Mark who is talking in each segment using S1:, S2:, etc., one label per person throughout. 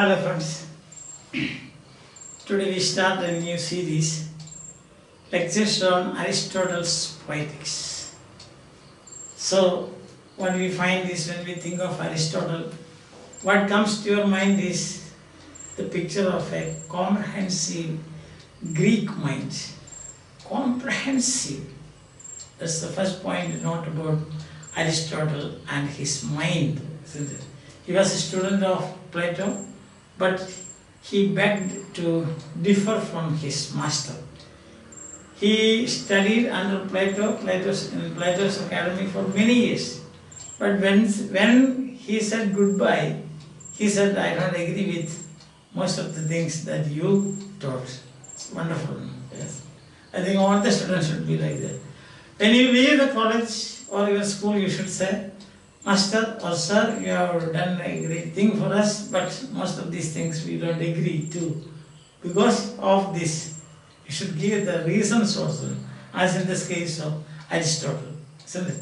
S1: Hello friends, today we start a new series, lectures on Aristotle's Poetics. So what we find is when we think of Aristotle, what comes to your mind is the picture of a comprehensive Greek mind. Comprehensive. That's the first point to note about Aristotle and his mind, isn't it? He was a student of Plato, but he begged to differ from his master. He studied under in Plato's academy for many years. But when he said goodbye, he said, I don't agree with most of the things that you taught. It's wonderful. Yes. I think all the students should be like that. When you leave the college or your school, you should say, Master or Sir, you have done a great thing for us, but most of these things we don't agree to. Because of this, you should give the reasons also, as in this case of Aristotle. Isn't it?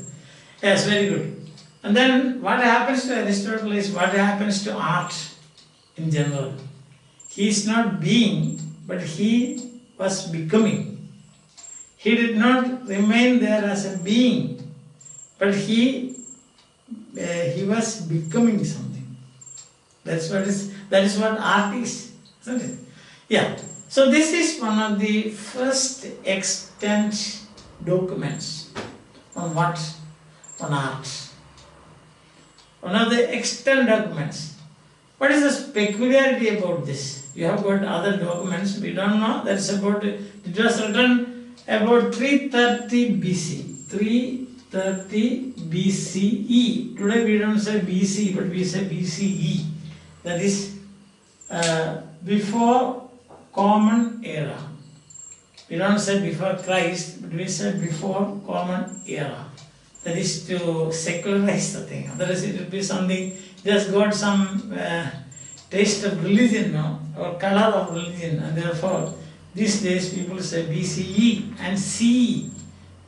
S1: Yes, very good. And then what happens to Aristotle is what happens to art in general. He is not being, but he was becoming. He did not remain there as a being, but he was becoming something. That is what art is, isn't it? Yeah. So this is one of the first extant documents on what? On art. One of the extant documents. What is the peculiarity about this? You have got other documents, we don't know. That's about, it was written about 330 BC. 330 BCE. Today we don't say BC, but we say BCE. That is before Common Era. We don't say before Christ, but we say before Common Era. That is to secularize the thing. Otherwise it will be something, just got some taste of religion now, or color of religion, and therefore these days people say BCE and CE.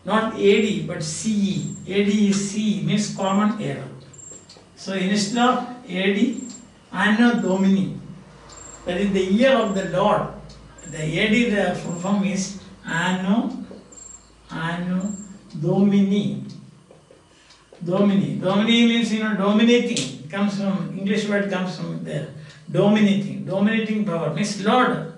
S1: Not AD, but CE. AD is CE, means Common Era. So instead of AD, Anno Domini. That is the year of the Lord. The AD, the full form is Anno Domini. Domini. Domini means, dominating. It comes from, English word comes from there. Dominating. Dominating power means Lord.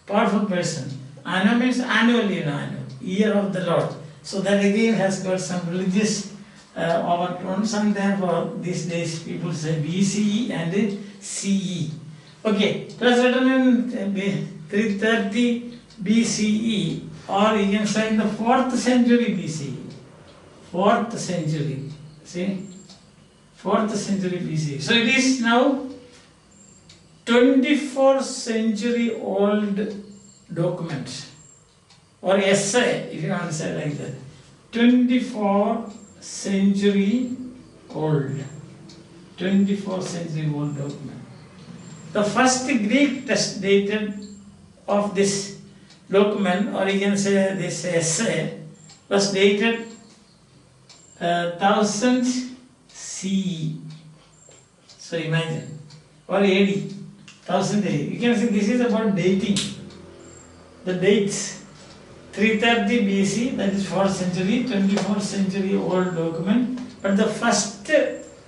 S1: Powerful person. Anno means annually, anno. Year of the Lord. So that again has got some religious overtones, and therefore these days people say BCE and CE. Okay, it was written in 330 BCE, or you can say in the 4th century BCE. 4th century. See? 4th century BCE. So it is now 24th century old document. Or essay, if you want to say like that. 24th century old. 24th century old document. The first Greek text dated of this document, or you can say this essay, was dated 1000 CE. So imagine. Or AD. 1000 AD. You can say this is about dating. The dates. 330 BC, that is 4th century, 24th century old document. But the first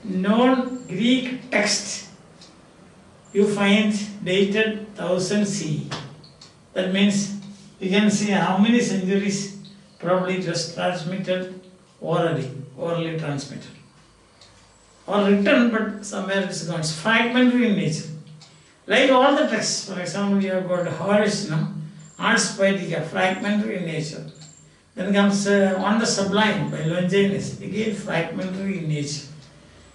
S1: known Greek text you find dated 1000 CE. That means you can see how many centuries probably it was transmitted orally transmitted. Or written, but somewhere it's gone. It's fragmentary in nature. Like all the texts, for example, you have got Horace, Ars Poetica, fragmentary in nature. Then comes On the Sublime by Longinus, again fragmentary in nature.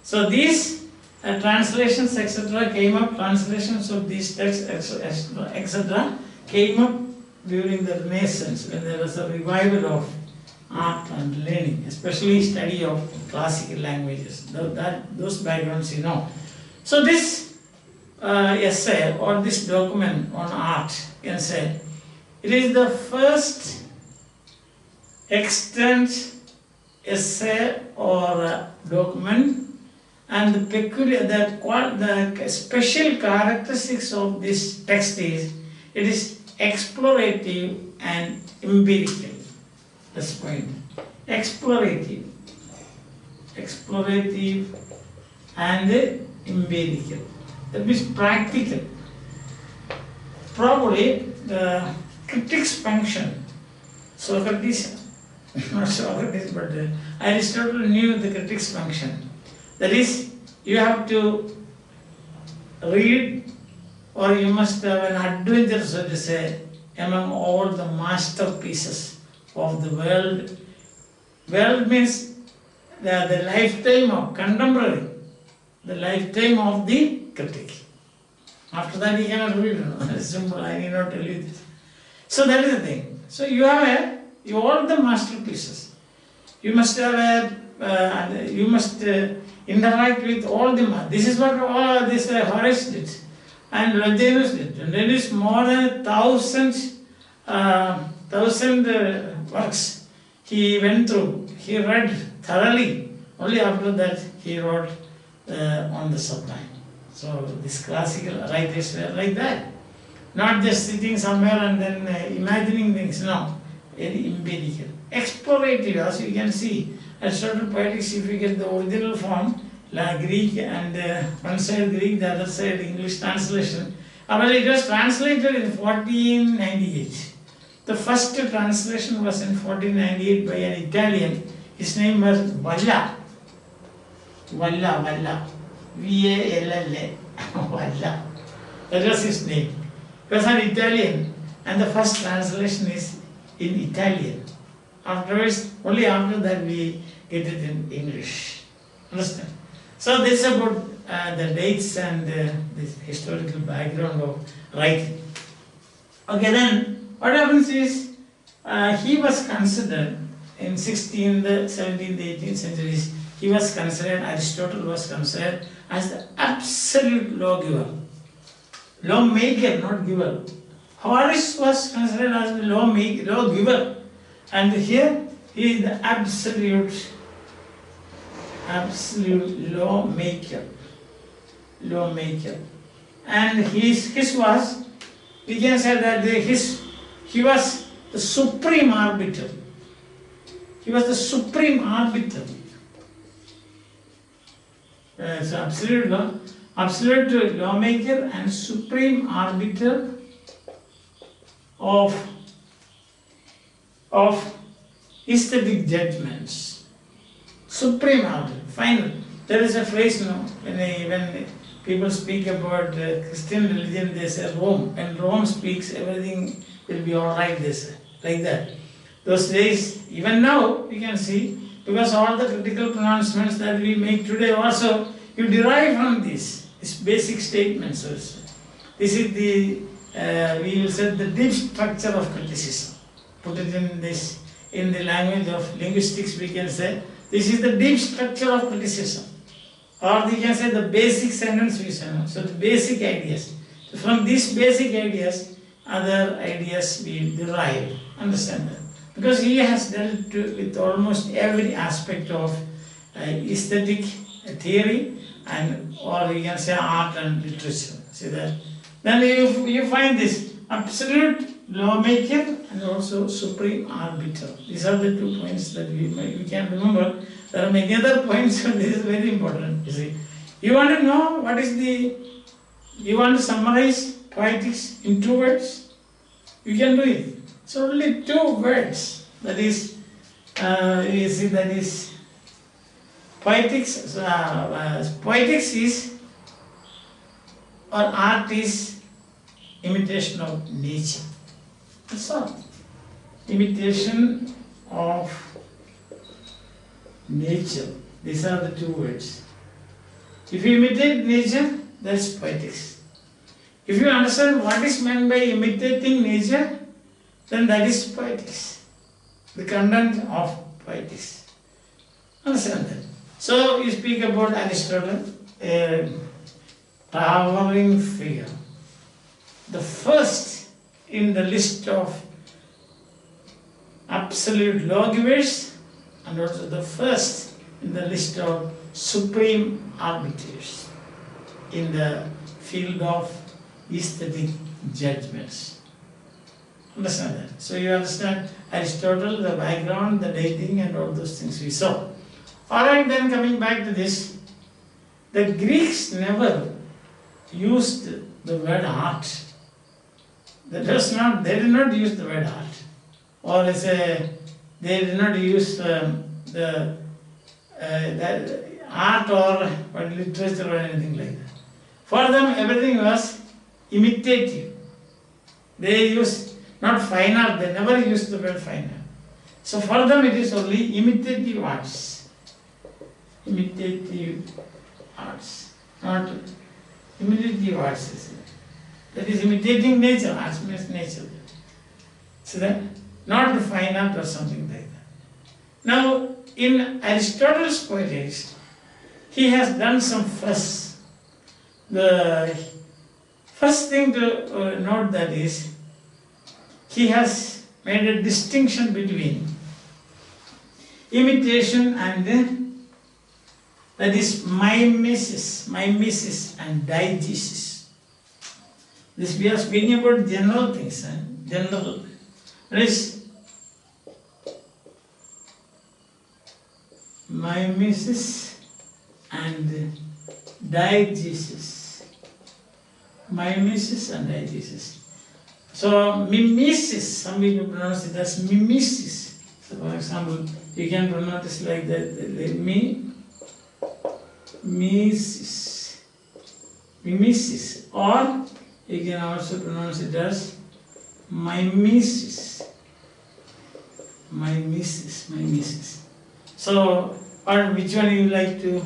S1: So these translations, etc., came up, translations of these texts, etc., came up during the Renaissance, when there was a revival of art and learning, especially study of classical languages. Those backgrounds you know. So this essay or this document on art, you can say, it is the first extant essay or document And the special characteristics of this text is, it is explorative and empirical. That's the point. Explorative and empirical. That means practical. Probably the critic's function, Socrates, not Socrates, but Aristotle knew the critic's function. That is, you have to read, or you must have an adventure, so to say, among all the masterpieces of the world. World means the lifetime of contemporary, the lifetime of the critic. After that, he cannot read. It's simple, I need not tell you this. So that is the thing. So you have all the masterpieces. You must have you must interact with all the. This is what all this Horace did, and Longinus did. And there is more than 1,000 works he went through. He read thoroughly. Only after that he wrote on the sublime. So this classical writers were like that, not just sitting somewhere and then imagining things. No, very empirical, explorative. As you can see, Aristotle's Poetics, if you get the original form, Greek, and one side Greek, the other side English translation. Well, it was translated in 1498. The first translation was in 1498 by an Italian. His name was Valla. Valla. V-A-L-L-A. Valla. That was his name. He was an Italian, and the first translation is in Italian. Afterwards, only after that we get it in English. Understand? So this is about the dates and the historical background of writing. Okay, then what happens is he was considered in 16th, 17th, 18th centuries. He was considered, Aristotle was considered as the absolute lawgiver. Lawmaker, not giver. Horace was considered as the lawgiver. And here he is the absolute lawmaker. And his was, we can say that he was the supreme arbiter. He was the supreme arbiter. So absolute lawmaker and supreme arbiter of aesthetic judgments. Supreme arbiter, final. There is a phrase, when people speak about Christian religion, they say Rome. When Rome speaks, everything will be all right, they say, like that. Those days, even now, you can see, because all the critical pronouncements that we make today also, you derive from these basic statements also. This is the, we will say, the deep structure of criticism. Put it in the language of linguistics, we can say, this is the deep structure of criticism. Or we can say the basic sentence we say. So the basic ideas. So from these basic ideas, other ideas we derive. Understand that? Because he has dealt with almost every aspect of aesthetic theory, and or you can say art and literature. See that? Then you find this absolute lawmaker and also supreme arbiter. These are the 2 points that we can remember. There are many other points, but this is very important. You see, you want to know what is you want to summarize poetics in 2 words? You can do it. It's only 2 words. That is, you see, that is poetics. Poetics is, or art is, imitation of nature. That's all. Imitation of nature. These are the 2 words. If you imitate nature, that's poetics. If you understand what is meant by imitating nature, then that is poetics. The content of poetics. Understand that? So you speak about Aristotle, a towering figure. The first in the list of absolute lawgivers, and also the first in the list of supreme arbiters in the field of aesthetic judgments. Understand that? So you understand Aristotle, the background, the dating and all those things we saw. Alright, then coming back to this, the Greeks never used the word art. They did not use the word art. Or they did not use the art or literature or anything like that. For them, everything was imitative. They used not fine art, they never used the word fine art. So for them, it is only imitative arts. Imitative arts, not imitative arts. Is it? That is imitating nature, arts means nature. So that, not the fine art or something like that. Now, in Aristotle's Poetics, he has done some fuss. The first thing to note that is, he has made a distinction between imitation and that is mimesis and diegesis. This we are speaking about general things, general. That is mimesis and diegesis. Mimesis and diegesis. So mimesis, some people pronounce it as mimesis. So for example, you can pronounce it like that, mimesis, or you can also pronounce it as mimesis. So, or which one you like to?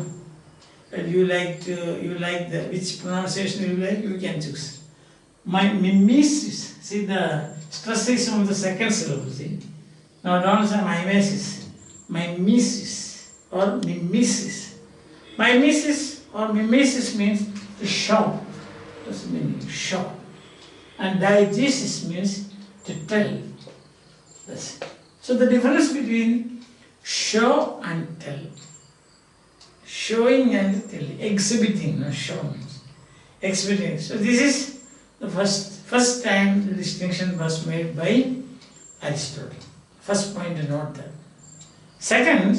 S1: Which pronunciation you like? You can choose. Mimesis. See, the stress is on the second syllable. See, now don't say mimesis. Mimesis or mimesis. Mimesis or mimesis means to show. That's the meaning, show. And diegesis means to tell. That's it. So the difference between show and tell. Showing and telling, exhibiting, no show means exhibiting. So this is the first time the distinction was made by Aristotle. First point to note that. Second,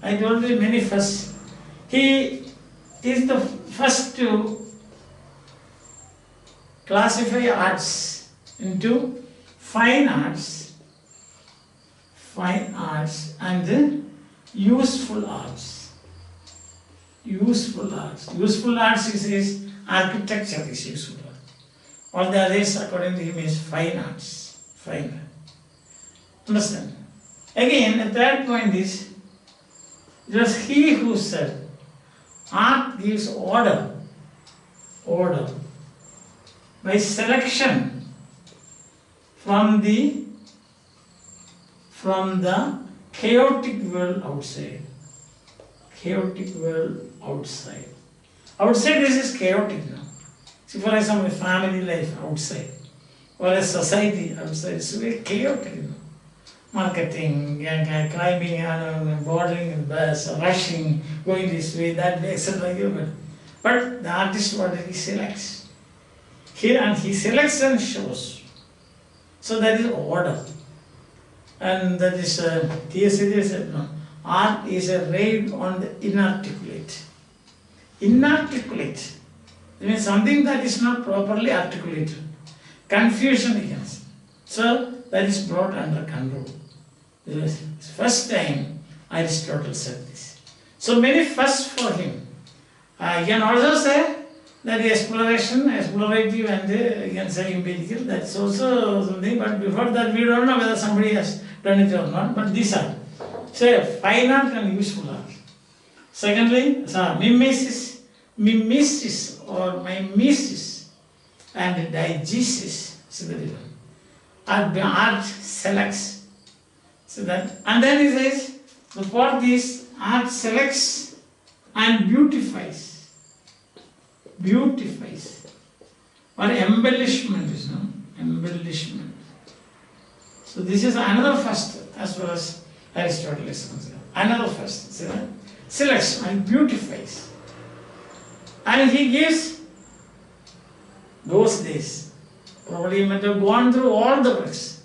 S1: I told you many first. He is the first to classify arts into fine arts and then useful arts. Useful arts is architecture is useful art. All the others according to him is fine arts. Fine art. Understand? Again, the third point is, it was he who said, art gives order by selection from the chaotic world outside. Outside this is chaotic now. See, for example, family life outside or a society outside is very chaotic now. Marketing, climbing, boarding, bus, rushing, going this way, that way, etc. But the artist already selects. And he selects and shows. So that is order. And that is, T.S. said, no, art is a raid on the inarticulate. Inarticulate. It means something that is not properly articulated. Confusion against. So that is brought under control. This is the first time Aristotle said this. So many firsts for him. You can also say that explorative and you can say empirical, that's also something, but before that we don't know whether somebody has done it or not, but these are. Say fine art and useful art. Secondly, mimesis or mimesis and diegesis. See the difference. Art selects. So that, and then he says, the fourth is art selects and beautifies. Or embellishment is no? Embellishment. So this is another first as far as Aristotle is concerned. Another first. selects and beautifies. And he gives those days. Probably you might have gone through all the works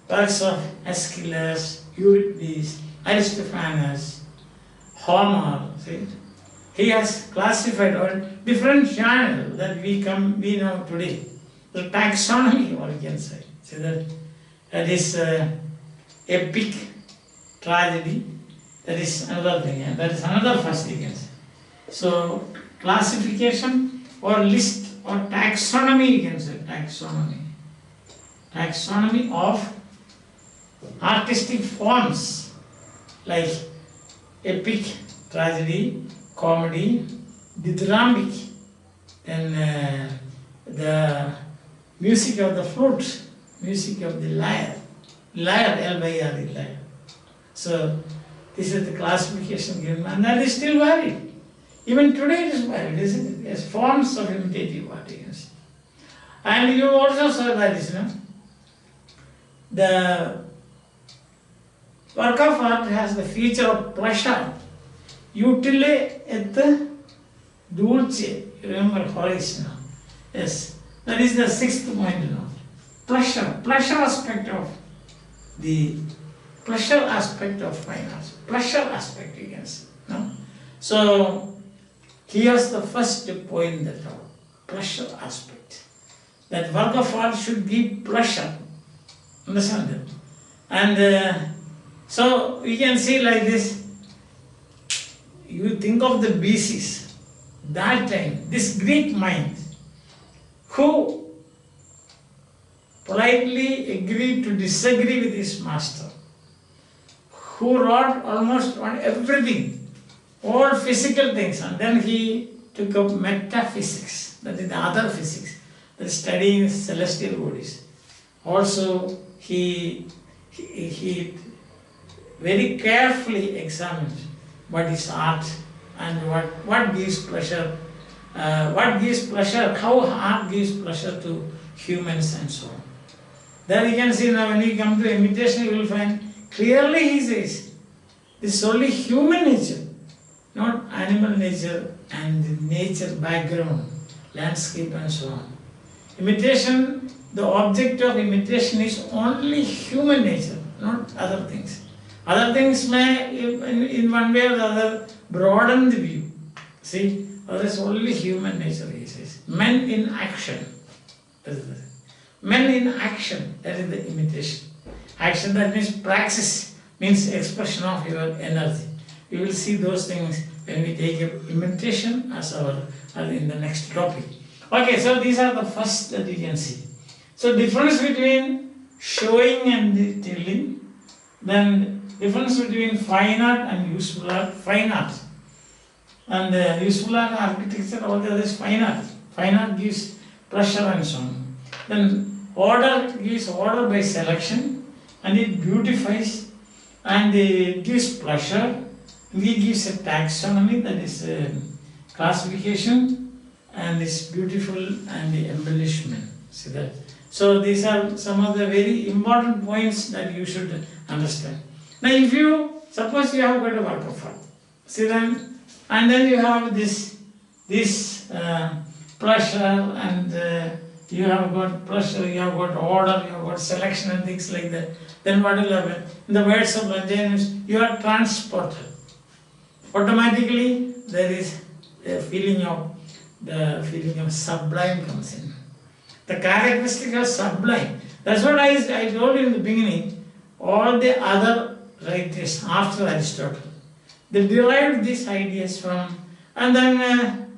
S1: of Aeschylus, Euripides, Aristophanes, Homer. See? He has classified all different genres that we know today. The taxonomy, or you can say. See that is epic, tragedy. That is another thing. And that is another first you can say. So classification or list or taxonomy you can say. Taxonomy of artistic forms like epic, tragedy, comedy, dithyrambic, then the music of the flute, music of the lyre, L-Y-R-E, lyre. So this is the classification given, and that is still valid. Even today it is valid, isn't it? As forms of imitative art, you can see. And you also saw that is, the work of art has the feature of pleasure. Utile et dulce. Remember Horace now. Yes. That is the sixth point now. Pleasure aspect of fine arts. Pleasure aspect you can see. No? So here's the first point that pleasure aspect. That work of art should give pleasure. Understand that? And so we can see like this. You think of the BCs, that time, this Greek mind, who politely agreed to disagree with his master, who wrote almost on everything, all physical things, and then he took up metaphysics, that is the other physics, that is studying celestial bodies. Also, he very carefully examined what is art and what gives pleasure, how art gives pleasure to humans and so on. There you can see now when you come to imitation, you will find clearly he says this is only human nature, not animal nature and nature background, landscape and so on. Imitation, the object of imitation is only human nature, not other things. Other things may, in one way or the other, broaden the view. See, that is only human nature, he says. Men in action. Men in action, that is the imitation. Action, that means praxis, means expression of your energy. We will see those things when we take up imitation as in the next topic. Okay, so these are the first that you can see. So difference between showing and telling, then difference between fine art and useful art. Fine art and useful art, architecture, all the others fine art. Fine art gives pleasure and so on. Then order gives order by selection, and it beautifies and it gives pleasure. It gives a taxonomy, that is classification, and it's beautiful and the embellishment. See that? So these are some of the very important points that you should understand. Now if you, suppose you have got a work of art, see then, and then you have this pleasure, and you have got pleasure, you have got order, you have got selection and things like that, then what will happen? In the words of Longinus, you are transported. Automatically there is a feeling of sublime comes in. The characteristic of sublime. That's what I told you in the beginning. All the other writers after Aristotle, they derived these ideas from, and then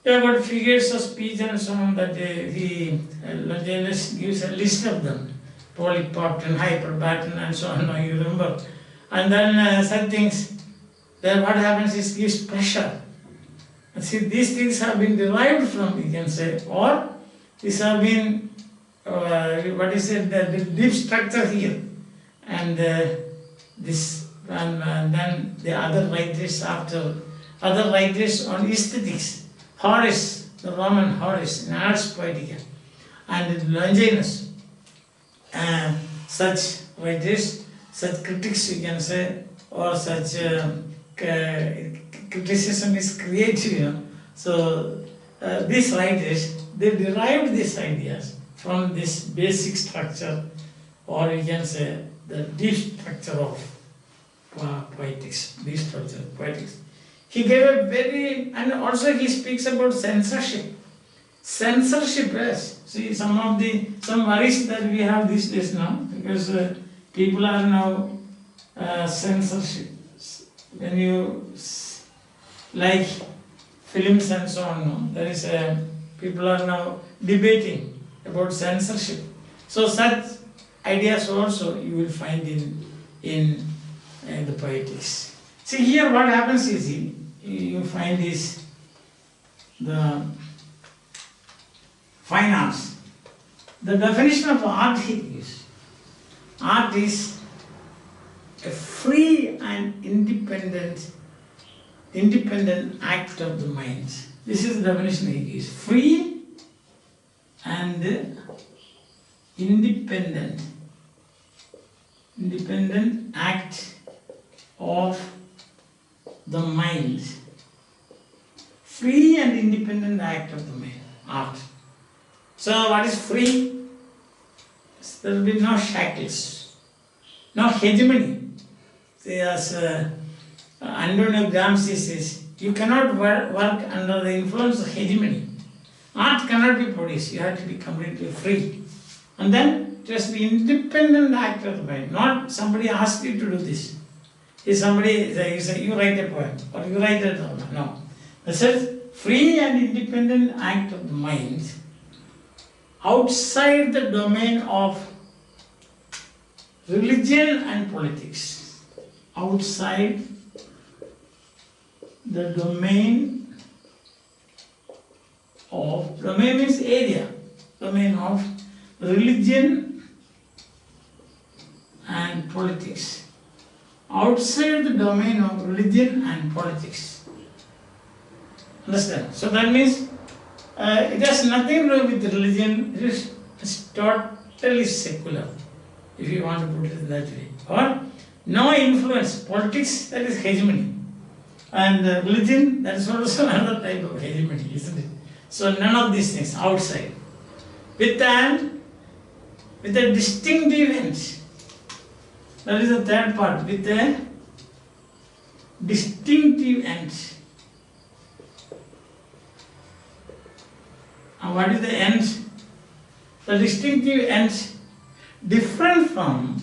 S1: you have got figures of speech and so on that Longinus gives a list of them. Polypopton, hyperbaton and so on, now you remember. And then such things, then what happens is gives pleasure. And see, these things have been derived from, you can say, or these have been, the deep structure here. And this, and then the other writers after, other writers on aesthetics. Horace, the Roman Horace, in Aristotle's's Poetics, and Longinus. Such writers, such critics you can say, or such criticism is creative, So these writers, they derived these ideas from this basic structure, or you can say the deep structure of poetics, deep structure of poetics. He gave a very, and also he speaks about censorship. Censorship, yes. See, some worries that we have these days now, because people are now censorship. When you like films and so on, there is people are now debating about censorship. So such ideas also you will find in the poetics. See, here what happens is you find is the fine arts. The definition of art is a free and independent act of the mind. This is the definition he gives. Free and independent act of the mind. Free and independent act of the mind. Art. So what is free? There will be no shackles, no hegemony. See, as Antonio Gramsci says, you cannot work under the influence of hegemony. Art cannot be produced. You have to be completely free. And then just the independent act of the mind. Not somebody asked you to do this. If somebody say you write a poem or you write a drama. No. It says free and independent act of the mind outside the domain of religion and politics. Outside the domain means area, domain of religion and politics. Outside the domain of religion and politics. Understand? So that means it has nothing to do with religion, it's totally secular, if you want to put it that way. Or no influence, politics, that is hegemony. And religion, that is also another type of hegemony, isn't it? So none of these things outside. With a distinctive end. That is the third part, with a distinctive end. And what is the end? The distinctive end, different from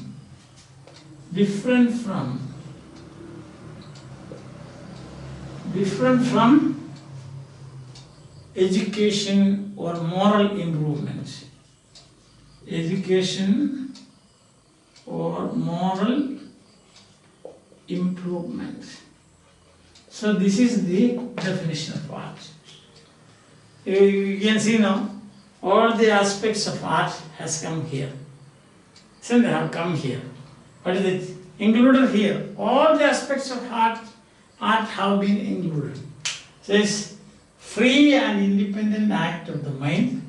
S1: education or moral improvement. Education or moral improvement. So this is the definition of art. You can see now, all the aspects of art has come here. So they have come here. What is it? Included here. All the aspects of art have been included. So it's free and independent act of the mind.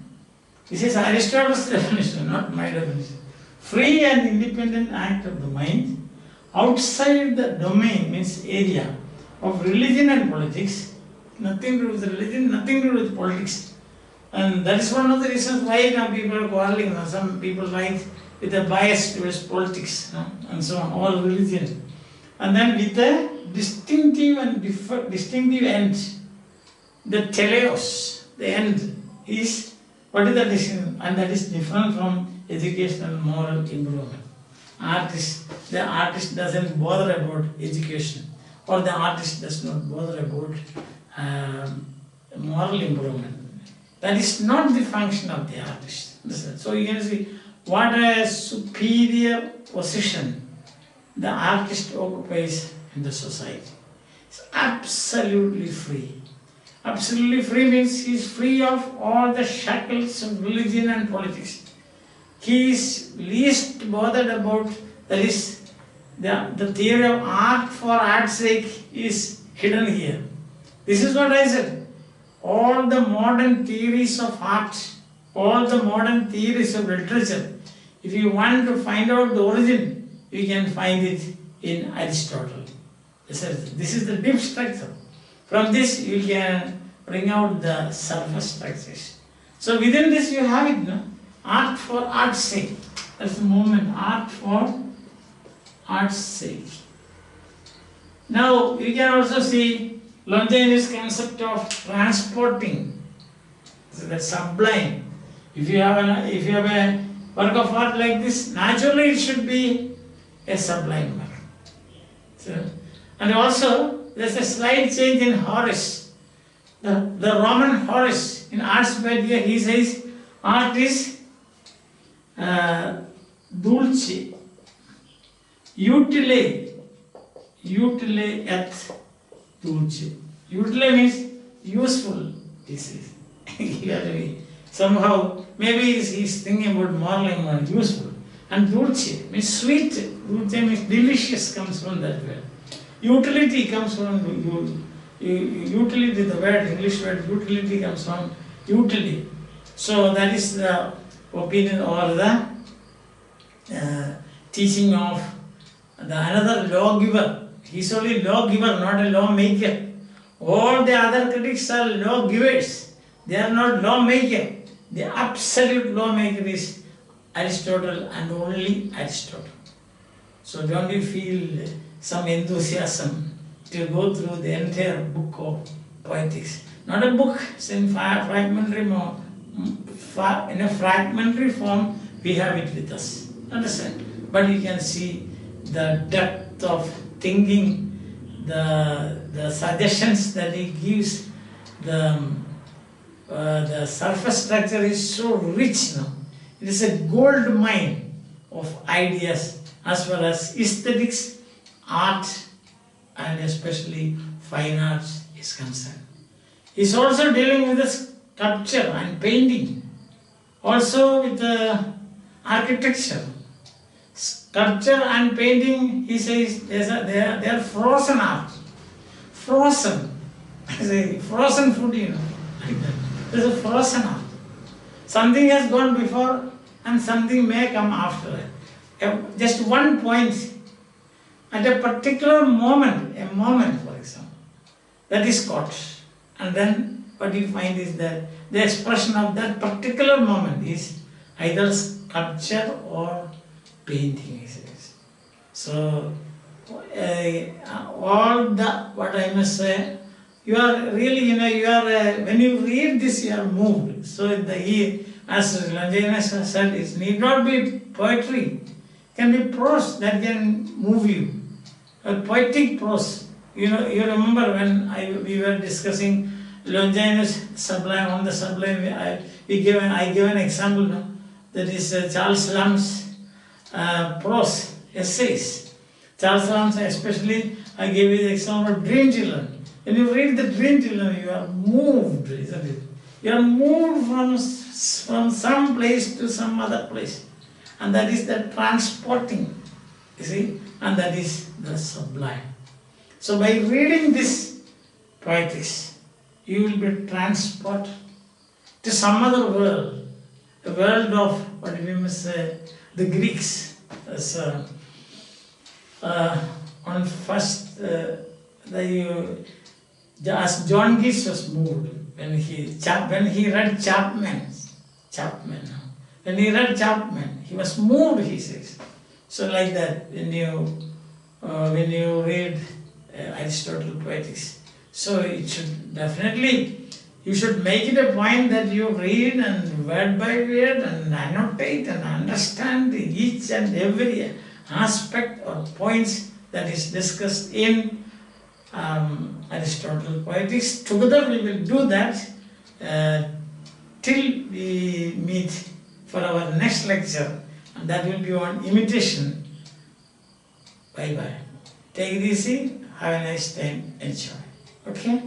S1: This is Aristotle's definition, not my definition. Free and independent act of the mind outside the domain, means area, of religion and politics. Nothing to do with religion, nothing to do with politics. And that is one of the reasons why now people are quarreling. Some people write with a bias towards politics, and so on, all religion. And then with a distinctive end, the teleos, the end, is, what is the distinction? And that is different from educational moral improvement. The artist doesn't bother about education, or the artist does not bother about moral improvement. That is not the function of the artist. So you can see what a superior position the artist occupies in the society. It's absolutely free. Absolutely free means he is free of all the shackles of religion and politics. He is least bothered about, that is, the theory of art for art's sake is hidden here. This is what I said. All the modern theories of art, all the modern theories of literature, if you want to find out the origin, you can find it in Aristotle. This is the deep structure. From this you can bring out the surface structures. So within this you have it, no? Art for art's sake. That's the movement, art for art's sake. Now you can also see Longinus' concept of transporting, so that's sublime. If you have a work of art like this, naturally it should be a sublime work. So, and also there's a slight change in Horace. The Roman Horace in Arts Poetics, he says art is dulce, utile et dulce. Utile means useful, he says. You have to be somehow, maybe he's thinking about modeling or useful. And dulce means sweet, dulce means delicious, comes from that word. Utility comes from utility, the word, English word utility comes from utility. So that is the opinion or the teaching of another lawgiver. He is only lawgiver, not a lawmaker. All the other critics are lawgivers. They are not lawmaker. The absolute lawmaker is Aristotle and only Aristotle. So don't you feel some enthusiasm to go through the entire book of Poetics? Not a book, it's in fragmentary in a fragmentary form we have it with us. Understand? But you can see the depth of thinking, the suggestions that he gives, the surface structure is so rich now. It is a gold mine of ideas as well as aesthetics, art, and especially fine arts is concerned. He is also dealing with the sculpture and painting, also with the architecture. Sculpture and painting, he says, they are frozen art. Frozen. Frozen food, you know. There is a frozen art. Something has gone before and something may come after it. Just one point, at a particular moment, a moment for example, that is caught. And then what you find is that the expression of that particular moment is either sculpture or painting, he says. So, all the, what I must say, you are really, you are, when you read this, you are moved. So, as Longinus has said, it need not be poetry. It can be prose that can move you. A poetic prose. You remember when we were discussing Longinus sublime, on the sublime, I gave an example, no? That is Charles Lamb's prose essays. Charles Lamb's, especially, I gave you the example of Dream Children. When you read the Dream Children, you are moved, isn't it? You are moved from some place to some other place. And that is the transporting, you see, and that is the sublime. So by reading this poetics, you will be transported to some other world, the world of, what we must say, the Greeks. As on first, as John Keats was moved when he read Chapman. When he read Chapman, he was moved, he says. So like that, when you read Aristotle's Poetics, so it should definitely, you should make it a point that you read and word by word and annotate and understand each and every aspect or points that is discussed in Aristotle's Poetics. Together we will do that till we meet for our next lecture, and that will be on imitation. Bye bye. Take it easy, have a nice time, enjoy. Okay?